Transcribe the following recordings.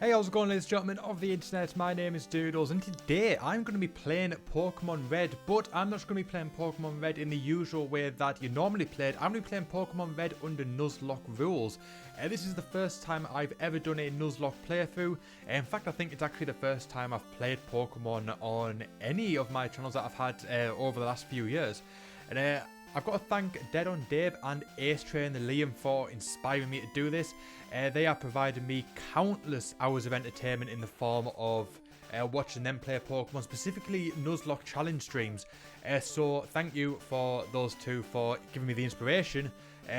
Hey, how's it going, ladies and gentlemen of the internet? My name is Doodles, and today I'm going to be playing Pokemon Red, but I'm not just going to be playing Pokemon Red in the usual way that you normally play it. I'm going to be playing Pokemon Red under Nuzlocke rules. This is the first time I've ever done a Nuzlocke playthrough. In fact, I think it's actually the first time I've played Pokemon on any of my channels that I've had over the last few years. And I've got to thank Dead on Dave and Ace Train the Liam for inspiring me to do this. They are providing me countless hours of entertainment in the form of watching them play Pokemon, specifically Nuzlocke challenge streams. So thank you for those two for giving me the inspiration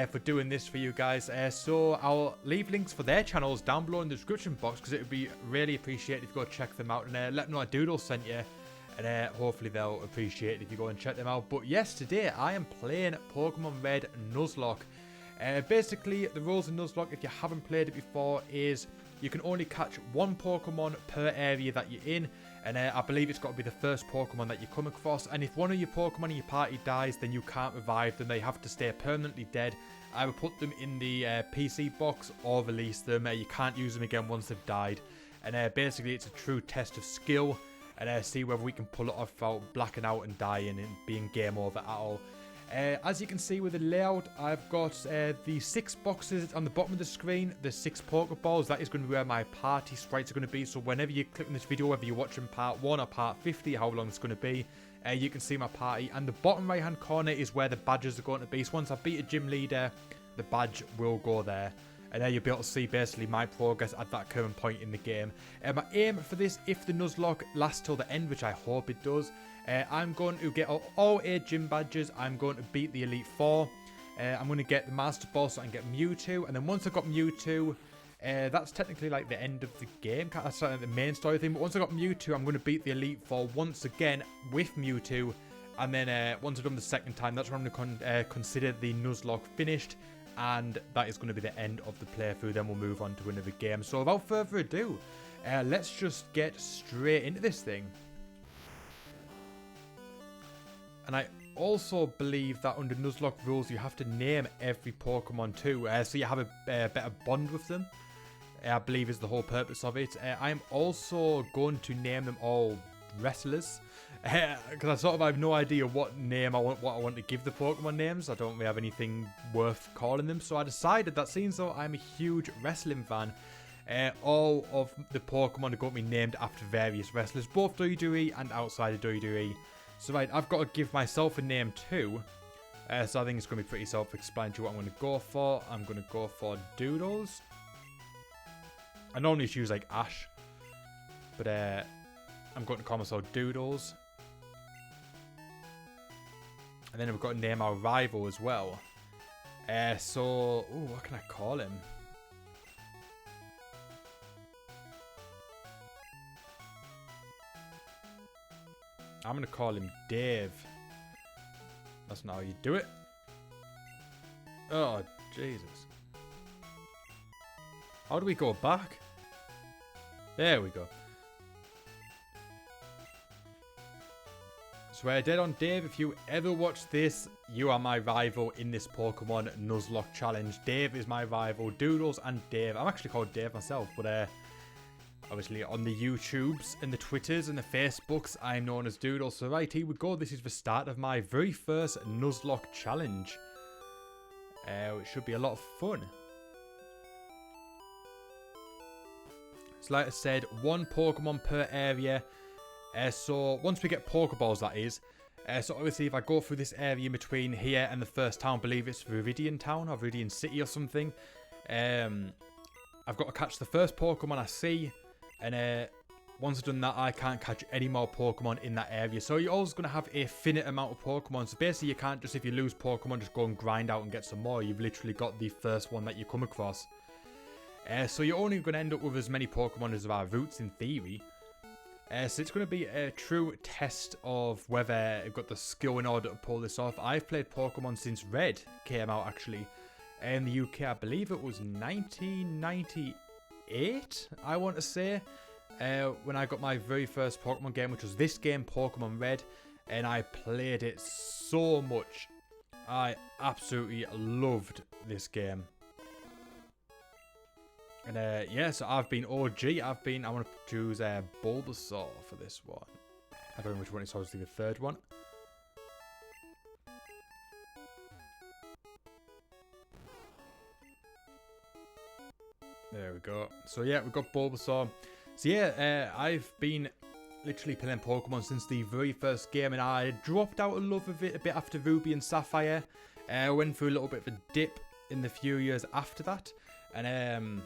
for doing this for you guys. So I'll leave links for their channels down below in the description box because it would be really appreciated if you go check them out and let them know that Doodle sent you. And hopefully they'll appreciate it if you go and check them out. But yes, today I am playing Pokemon Red Nuzlocke. Basically, the rules in Nuzlocke, if you haven't played it before, is you can only catch one Pokemon per area that you're in. And I believe it's got to be the first Pokemon that you come across. And if one of your Pokemon in your party dies, then you can't revive them. They have to stay permanently dead. Either put them in the PC box or release them. You can't use them again once they've died. And basically, it's a true test of skill. And see whether we can pull it off without blacking out and dying and being game over at all. As you can see with the layout, I've got the 6 boxes on the bottom of the screen, the 6 Pokeballs. That is going to be where my party sprites are going to be. So whenever you click on this video, whether you're watching part 1 or part 50, how long it's going to be, you can see my party. And the bottom right hand corner is where the badges are going to be. So once I beat a gym leader, the badge will go there. And then you'll be able to see basically my progress at that current point in the game. My aim for this, if the Nuzlocke lasts till the end, which I hope it does, I'm going to get all 8 gym badges. I'm going to beat the Elite 4. I'm going to get the Master Ball so I can get Mewtwo. And then once I've got Mewtwo, that's technically like the end of the game. That's like the main story thing. But once I've got Mewtwo, I'm going to beat the Elite 4 once again with Mewtwo. And then once I've done the second time, that's when I'm going to consider the Nuzlocke finished. And that is going to be the end of the playthrough. Then we'll move on to another game. So without further ado, let's just get straight into this thing. And I also believe that under Nuzlocke rules, you have to name every Pokemon too. So you have a better bond with them. I believe is the whole purpose of it. I am also going to name them all wrestlers. Because I sort of have no idea what name I want to give the Pokemon names. I don't really have anything worth calling them. So I decided that since though I'm a huge wrestling fan, all of the Pokemon are going to be named after various wrestlers, both WWE and outside of WWE. So right, I've got to give myself a name too. So I think it's going to be pretty self-explanatory what I'm going to go for. I'm going to go for Doodles. I normally choose like Ash, but I'm going to call myself Doodles. And then we've got to name our rival as well. So, ooh, what can I call him? I'm going to call him Dave. That's not how you do it. Oh, Jesus. How do we go back? There we go. So Dead on Dave, if you ever watch this, you are my rival in this Pokemon Nuzlocke challenge. Dave is my rival. Doodles and Dave. I'm actually called Dave myself, but obviously on the YouTubes and the Twitters and the Facebooks, I'm known as Doodles. So right, here we go. This is the start of my very first Nuzlocke challenge. It should be a lot of fun. So like I said, 1 Pokemon per area. So once we get Pokeballs, that is. So obviously if I go through this area in between here and the first town, I believe it's Viridian Town or Viridian City or something. I've got to catch the first Pokemon I see. And once I've done that, I can't catch any more Pokemon in that area. So you're always going to have a finite amount of Pokemon. So basically you can't just, if you lose Pokemon, just go and grind out and get some more. You've literally got the first one that you come across. So you're only going to end up with as many Pokemon as there are routes in theory. So it's going to be a true test of whether I've got the skill in order to pull this off. I've played Pokemon since Red came out, actually. In the UK, I believe it was 1998, I want to say. When I got my very first Pokemon game, which was this game, Pokemon Red. And I played it so much. I absolutely loved this game. And yeah, so I've been OG. I want to choose Bulbasaur for this one. I don't know which one it's obviously the third one. There we go. So yeah, we've got Bulbasaur. So yeah, I've been literally playing Pokemon since the very first game, and I dropped out of love of it a bit after Ruby and Sapphire. I went through a little bit of a dip in the few years after that, and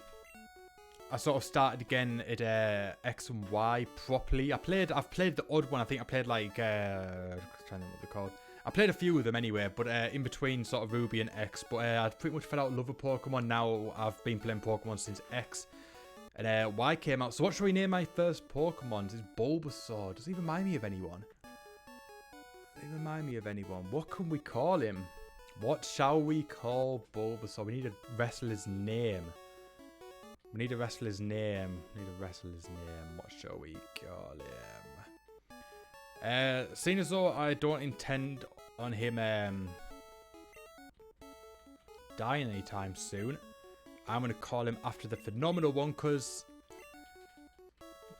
I sort of started again at X and Y properly. I've played the odd one. I think I played like I'm trying to think what they're called. I played a few of them anyway, but in between sort of Ruby and X. But I pretty much fell out of love with Pokemon. Now I've been playing Pokemon since X. And Y came out. So what should we name my first Pokemon? It's Bulbasaur. Does he remind me of anyone? Does he remind me of anyone? What can we call him? What shall we call Bulbasaur? We need a wrestler's name. We need a wrestler's name. What shall we call him? Seeing as though I don't intend on him dying anytime soon, I'm going to call him after the phenomenal one, because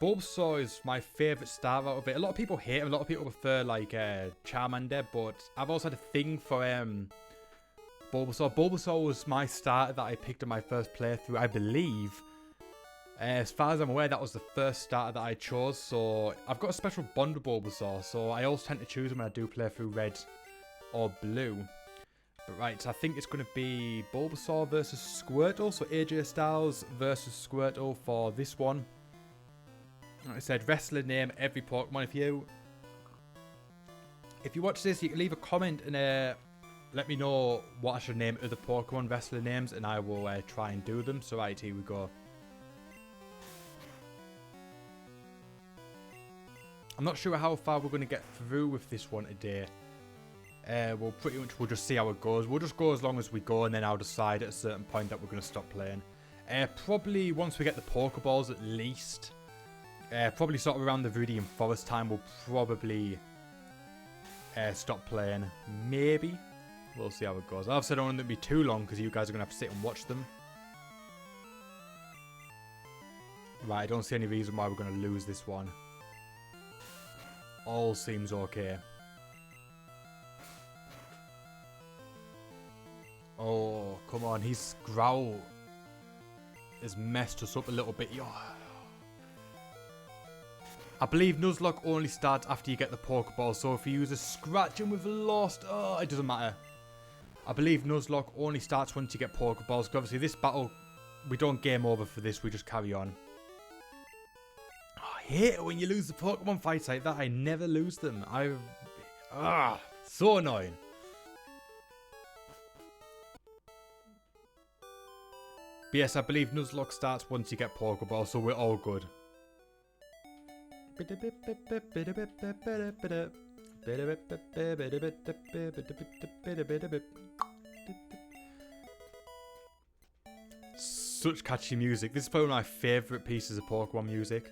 Bulbasaur is my favourite starter out of it. A lot of people hate him. A lot of people prefer like Charmander, but I've also had a thing for Bulbasaur. Bulbasaur was my starter that I picked on my first playthrough, I believe. As far as I'm aware, that was the first starter that I chose, so I've got a special bond with Bulbasaur, so I always tend to choose him when I do play through Red or Blue. But right, so I think it's going to be Bulbasaur versus Squirtle, so AJ Styles versus Squirtle for this one. Like I said, wrestler name every Pokemon. If you watch this, you can leave a comment and let me know what I should name other Pokemon wrestler names, and I will try and do them. So right, here we go. I'm not sure how far we're going to get through with this one today. We'll just see how it goes. We'll just go as long as we go, and then I'll decide at a certain point that we're going to stop playing. Probably once we get the Pokeballs at least. Probably sort of around the Viridian Forest time, we'll probably stop playing. Maybe. We'll see how it goes. Obviously I don't want it to be too long, because you guys are going to have to sit and watch them. Right, I don't see any reason why we're going to lose this one. All seems okay. Oh, come on. His growl has messed us up a little bit. I believe Nuzlocke only starts after you get the Pokeball. So if you use a scratch and we've lost, it doesn't matter. I believe Nuzlocke only starts once you get Pokeballs. Because obviously this battle, we don't game over for this. We just carry on. I hate it when you lose the Pokemon fights like that. I never lose them. So annoying. But yes, I believe Nuzlocke starts once you get Pokeball, so we're all good. Such catchy music. This is probably one of my favourite pieces of Pokemon music.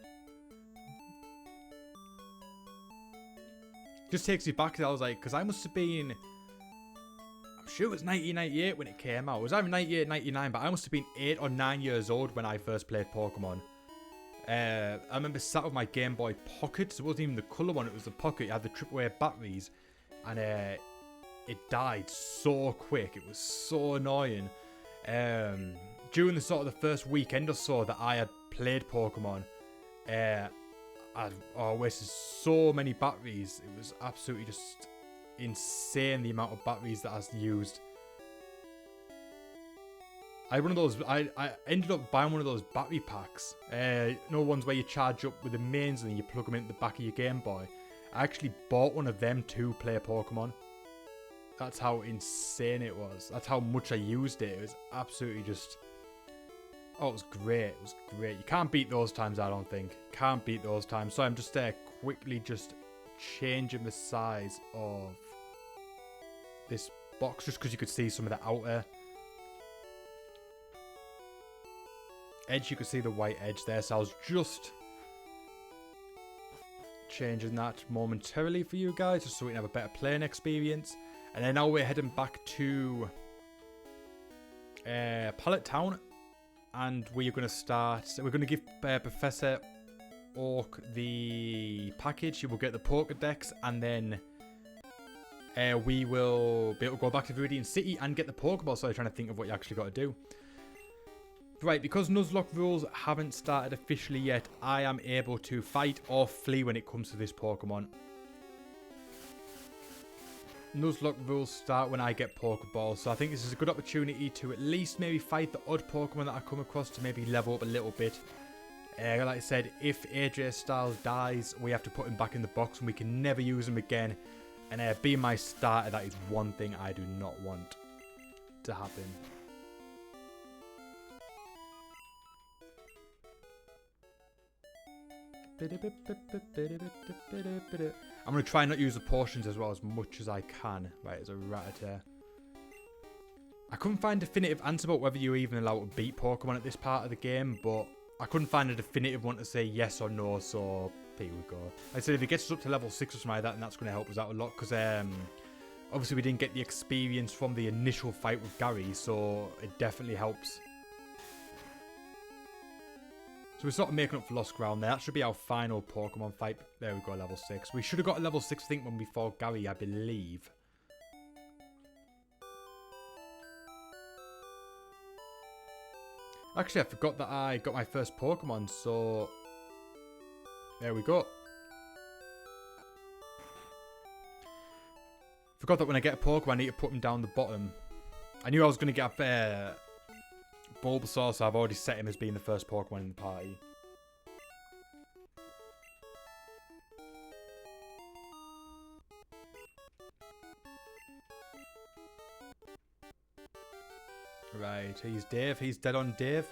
Just takes you back. I was like, because I must have been, I'm sure it was 1998 when it came out. It was either 98, 99, but I must have been 8 or 9 years old when I first played Pokemon. I remember sat with my Game Boy Pocket. So it wasn't even the colour one, it was the Pocket. It had the AAA batteries, and it died so quick. It was so annoying. During the sort of the first weekend or so that I had played Pokemon, I wasted so many batteries. It was absolutely just insane the amount of batteries that I used. I ended up buying one of those battery packs. Ones where you charge up with the mains and then you plug them into the back of your Game Boy. I actually bought one of them to play Pokemon. That's how insane it was. That's how much I used it. It was absolutely just... Oh, it was great. It was great. You can't beat those times, I don't think. Can't beat those times. So I'm just quickly just changing the size of this box, just because you could see some of the outer edge. You could see the white edge there. So I was just changing that momentarily for you guys, just so we can have a better playing experience. And then now we're heading back to Pallet Town. and we're going to start. We're going to give Professor Oak the package. He will get the Pokédex, and then we will be able to go back to Viridian City and get the Pokeball. So I'm trying to think of what you actually got to do. Right, because Nuzlocke rules haven't started officially yet, I am able to fight or flee when it comes to this Pokemon. Nuzlocke rules start when I get Pokeballs, so I think this is a good opportunity to at least maybe fight the odd Pokemon that I come across to maybe level up a little bit. Like I said, if AJ Styles dies, we have to put him back in the box and we can never use him again. And being my starter, that is one thing I do not want to happen. I'm going to try not use the potions as well as much as I can. Right, as a Rattata. I couldn't find a definitive answer about whether you're even allowed to beat Pokemon at this part of the game, but I couldn't find a definitive one to say yes or no, so here we go. Like I said, if it gets us up to level 6 or something like that, then that's going to help us out a lot, because obviously we didn't get the experience from the initial fight with Gary, so it definitely helps. So we're sort of making up for lost ground there. That should be our final Pokemon fight. There we go, level 6. We should have got a level 6, I think, when we fought Gary, I believe. Actually, I forgot that I got my first Pokemon, so there we go. Forgot that when I get a Pokemon, I need to put him down the bottom. I knew I was going to get a Bulbasaur, so I've already set him as being the first Pokemon in the party. Right, he's Dave. He's dead on Dave.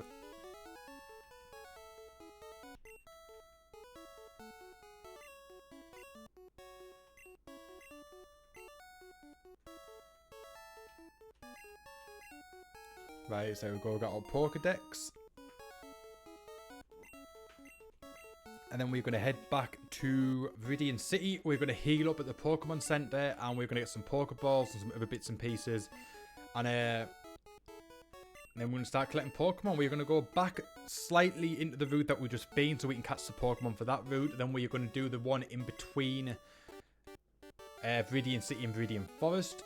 Right, so we go, got our Pokédex. And then we're going to head back to Viridian City. We're going to heal up at the Pokemon Center, and we're going to get some Pokeballs and some other bits and pieces. And then we're going to start collecting Pokemon. We're going to go back slightly into the route that we've just been so we can catch the Pokemon for that route. Then we're going to do the one in between Viridian City and Viridian Forest.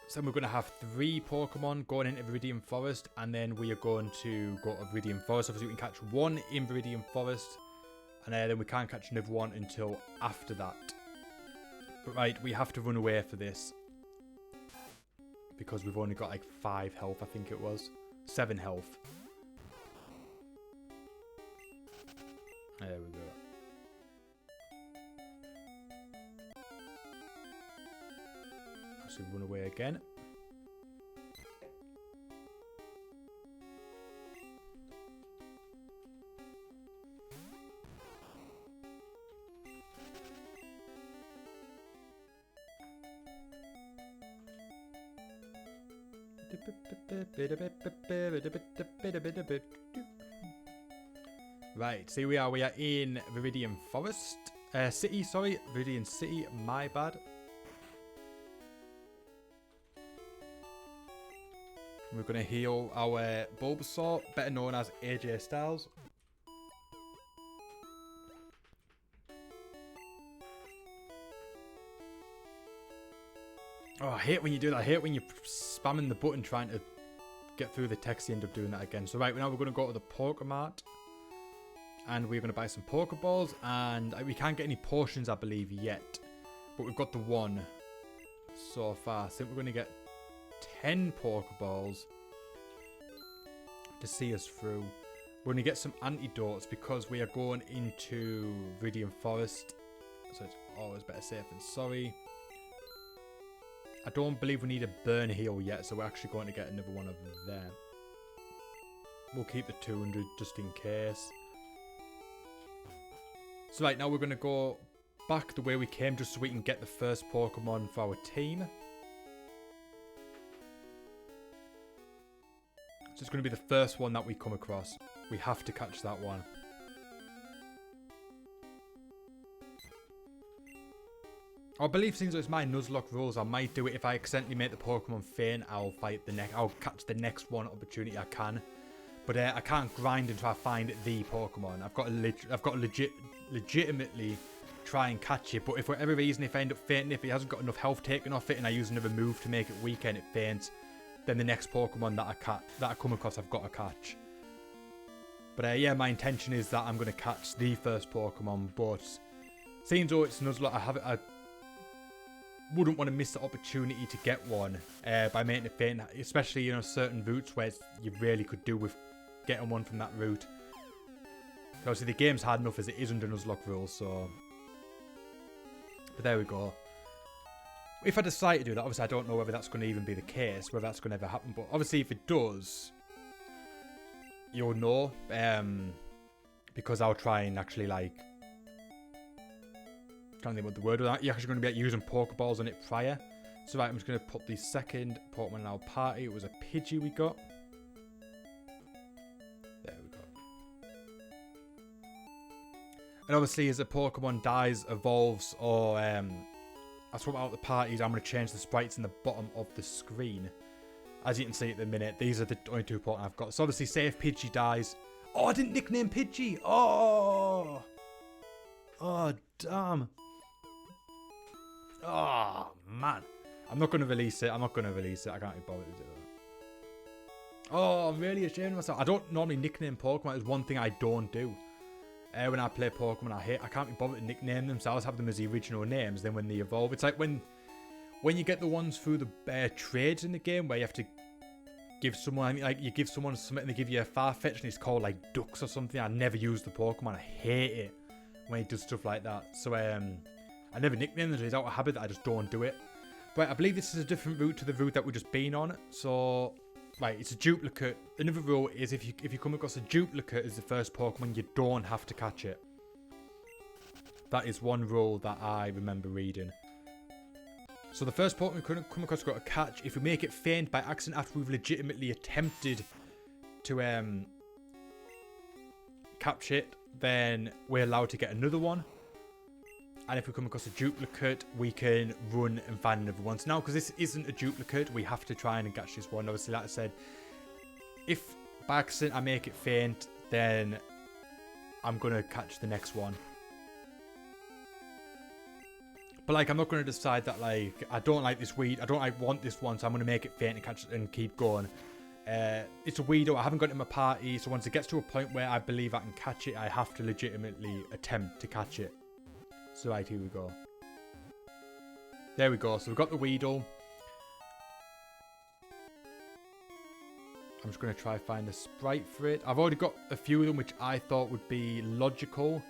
So we're going to have 3 Pokemon going into Viridian Forest, and then we are going to go to Viridian Forest. Obviously, we can catch one in Viridian Forest, and then we can't catch another one until after that. But right, we have to run away for this, because we've only got like 5 health, I think it was. 7 health. There we go. So run away again. Right, so here we are. We are in Viridian Forest. City, sorry. Viridian City, my bad. We're going to heal our Bulbasaur, better known as AJ Styles. Oh, I hate when you do that. I hate when you're spamming the button trying to get through the text. You end up doing that again. So right, now we're going to go to the Pokemart. And we're going to buy some Pokeballs. And we can't get any potions, I believe, yet. But we've got the 1 so far. I think we're going to get 10 Pokeballs to see us through. We're going to get some antidotes because we are going into Viridian Forest. So it's always better safe than sorry. I don't believe we need a burn heal yet, so we're actually going to get another one of them. We'll keep the 200 just in case. So right now we're going to go back the way we came just so we can get the first Pokemon for our team. So it's going to be the first one that we come across. We have to catch that one. I believe since it's my Nuzlocke rules, I might do it. If I accidentally make the Pokemon faint, I'll catch the next one opportunity I can. But I can't grind and try to find the Pokemon. I've got to legitimately try and catch it. But if for whatever reason, if I end up fainting, if it hasn't got enough health taken off it, and I use another move to make it weaker and it faints, then the next Pokemon that I come across, I've got to catch. But yeah, my intention is that I'm going to catch the first Pokemon. But seeing though it's Nuzlocke, I wouldn't want to miss the opportunity to get one by making it faint, especially, you know, certain routes where you really could do with getting one from that route. Obviously, the game's hard enough as it is under Nuzlocke rules, so. But there we go. If I decide to do that, obviously I don't know whether that's going to even be the case, whether that's going to ever happen. But obviously, if it does, you'll know, because I'll try and actually like. Can't think what the word was. You're actually going to be using Pokeballs on it prior. So right, I'm just going to put the second Pokemon in our party. It was a Pidgey we got. There we go. And obviously, as a Pokemon dies, evolves, or I swap out the parties, I'm going to change the sprites in the bottom of the screen. As you can see at the minute, these are the only two Pokemon I've got. So obviously, say if Pidgey dies. Oh, I didn't nickname Pidgey. Oh, damn. Oh, man. I'm not going to release it. I can't be bothered to do that. Oh, I'm really ashamed of myself. I don't normally nickname Pokemon. It's one thing I don't do. When I play Pokemon, I can't be bothered to nickname them. So I always have them as the original names. Then when they evolve, it's like when you get the ones through the trades in the game where you have to give someone, like you give someone something and they give you a Farfetch and it's called like Ducks or something. I never use the Pokemon. I hate it when he does stuff like that. So I never nickname them. It's out of habit that I just don't do it. But I believe this is a different route to the route that we've just been on. So, right, it's a duplicate. Another rule is if you come across a duplicate as the first Pokemon, you don't have to catch it. That is one rule that I remember reading. So the first Pokemon we couldn't come across, we've got to catch. If we make it faint by accident after we've legitimately attempted to catch it, then we're allowed to get another one. And if we come across a duplicate, we can run and find another one. So now, because this isn't a duplicate, we have to try and catch this one. Obviously, like I said, if by accident I make it faint, then I'm going to catch the next one. But like, I'm not going to decide that like, I don't like this weed, I don't like want this one, so I'm going to make it faint and catch it and keep going. It's a weirdo, I haven't got it in my party, so once it gets to a point where I believe I can catch it, I have to legitimately attempt to catch it. So right, here we go. There we go. So we've got the Weedle. I'm just going to try find the sprite for it. I've already got a few of them which I thought would be logical.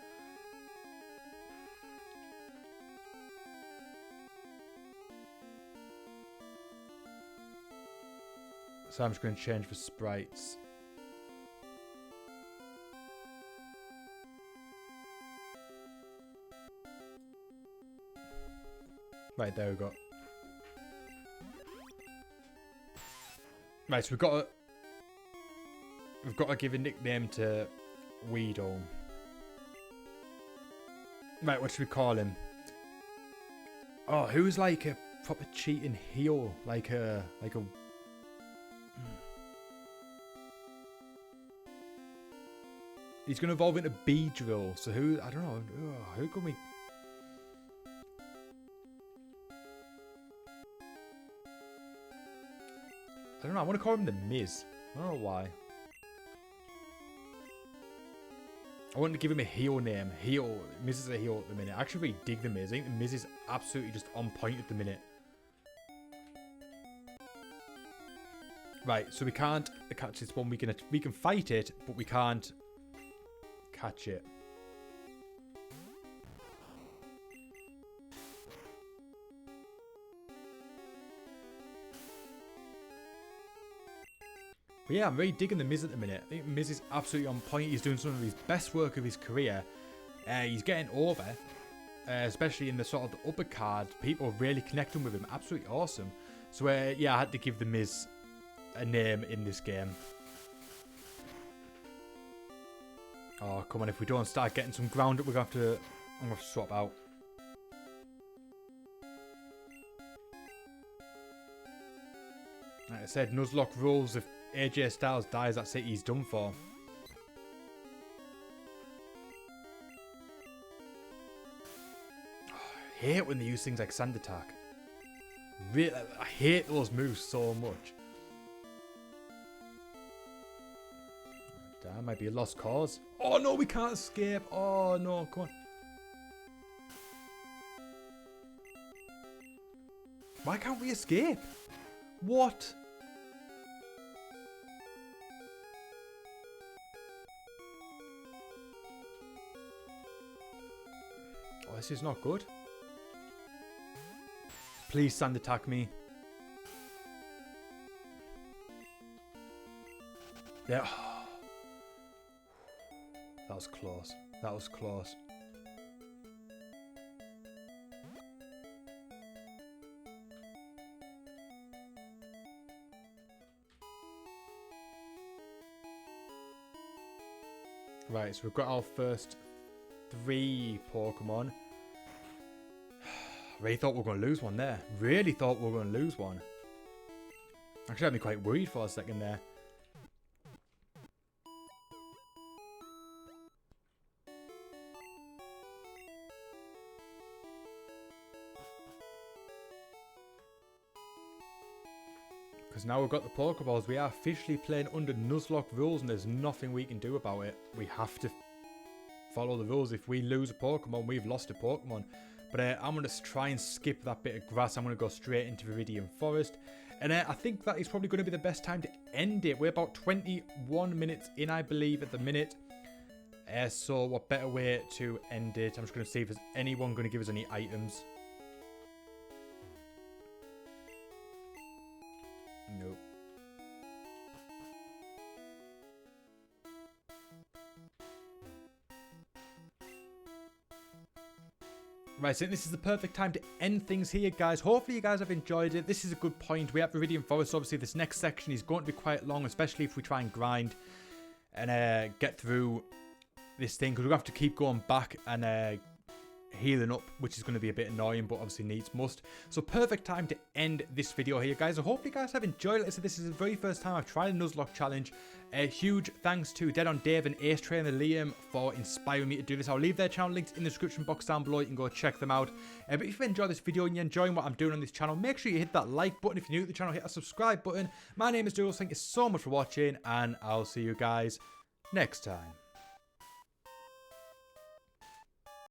So I'm just going to change for sprites. Right, there we go. Right, so we've got to give a nickname to Weedle. Right, what should we call him? Oh, who's like a proper cheating heel? Like a He's going to evolve into Beedrill. So who, I don't know, who can we... I don't know, I want to call him the Miz. I don't know why. I want to give him a heel name. Heel. Miz is a heel at the minute. I actually really dig the Miz. I think the Miz is absolutely just on point at the minute. Right, so we can't catch this one. We can fight it, but we can't catch it. But yeah, I'm really digging the Miz at the minute. I think Miz is absolutely on point. He's doing some of his best work of his career. He's getting over, especially in the sort of the upper card. People are really connecting with him. Absolutely awesome. So yeah, I had to give the Miz a name in this game. Oh, come on. If we don't start getting some ground up, I'm going to swap out. Like I said, Nuzlocke rules, if AJ Styles dies, that's it, he's done for. I hate when they use things like Sand Attack. Really, I hate those moves so much. That might be a lost cause. Oh no, we can't escape. Oh no, come on. Why can't we escape? What? Oh, this is not good. Please Sand Attack me. Yeah. That was close. That was close. Right, so we've got our first 3 Pokemon. Really thought we were going to lose one there. Really thought we were going to lose one. Actually had me quite worried for a second there. Because now we've got the Pokeballs, we are officially playing under Nuzlocke rules and there's nothing we can do about it. We have to follow the rules. If we lose a Pokemon, we've lost a Pokemon. But I'm going to try and skip that bit of grass. I'm going to go straight into Viridian Forest. And I think that is probably going to be the best time to end it. We're about 21 minutes in, I believe, at the minute. So what better way to end it? I'm just going to see if there's anyone going to give us any items. Nope. Right, so this is the perfect time to end things here, guys. Hopefully you guys have enjoyed it. This is a good point. We have Viridian Forest. Obviously, this next section is going to be quite long, especially if we try and grind and get through this thing. Because we're going to have to keep going back and healing up, which is going to be a bit annoying, but obviously needs must. So perfect time to end this video here, guys. I hope you guys have enjoyed it. Like I said, this is the very first time I've tried a Nuzlocke challenge. A huge thanks to Dead on Dave and Ace Trainer Liam for inspiring me to do this. I'll leave their channel links in the description box down below. You can go check them out. But if you enjoyed this video and you're enjoying what I'm doing on this channel, make sure you hit that like button. If you're new to the channel, hit that subscribe button. My name is Doodles. Thank you so much for watching, and I'll see you guys next time.